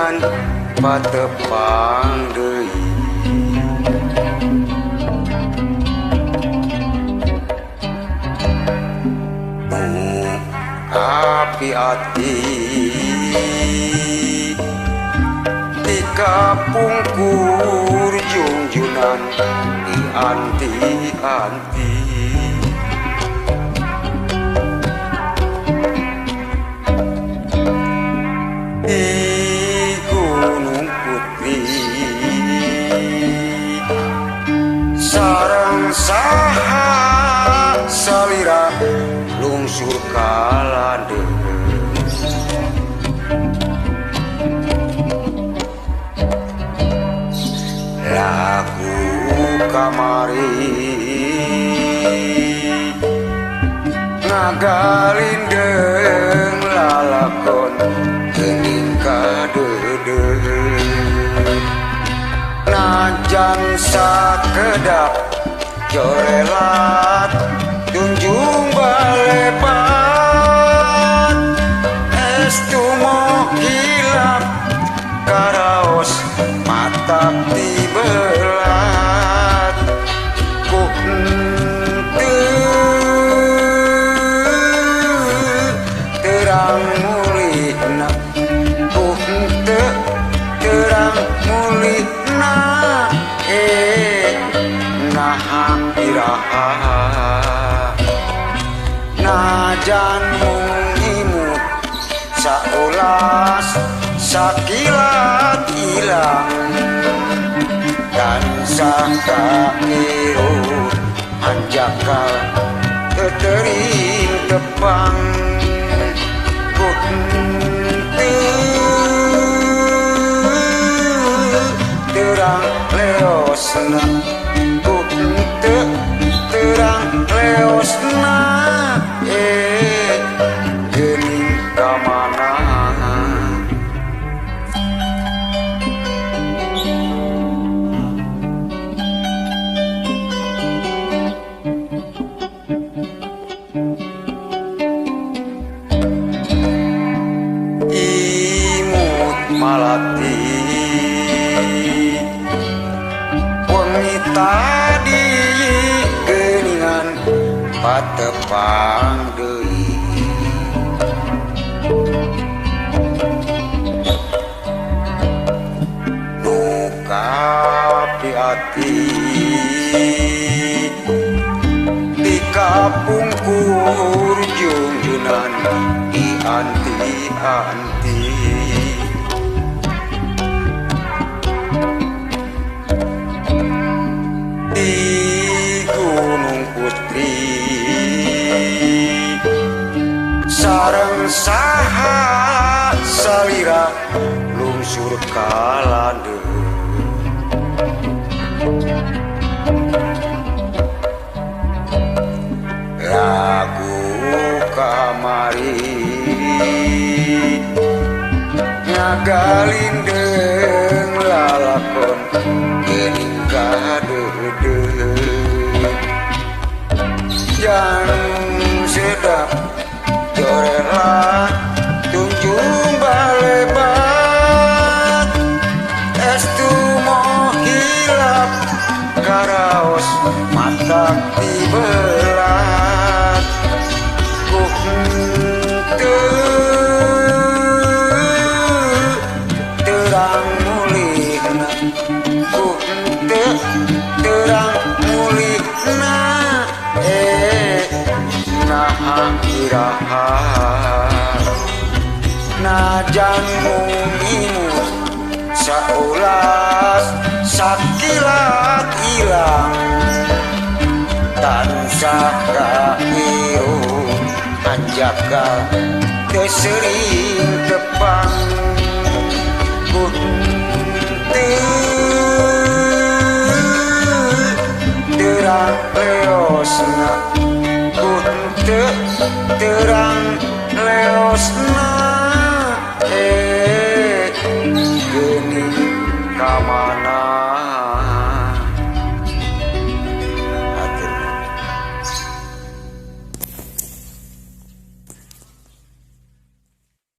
junjungan patepang deui api ati di kapungkur junjunan di anti-anti di Gunung Putih sareng saha salira lungsur kalandeung lagu kamari ngagalindeng lalakon geuning kadeudeuh najan sakedap jorelat tunjung balebat estu moh hilap karaos mata tibelat ku terang mulihna ku terang mulihna naha iraha najan mungimut saulas sakilat ilang dan sakairu anjakal tetering tepang terang leosna terang leosna geuning kamana imut malati wengi tadi geuningan patepang deui nu kapi ati di kapungkur junjunan di anti-anti di Gunung Putih sareng saha salira lungsur kalandeung lagu kamari ngagalindeng lalakon geuning kadeudeuh jan sedap jorelat tunjung balebat estu moh hilap karaos mata tibelat ku terang mulihna ku terang mulihna naha iraha najan mungimut saulas sakilat ilang tansah kairu anjakal teu seuring tepang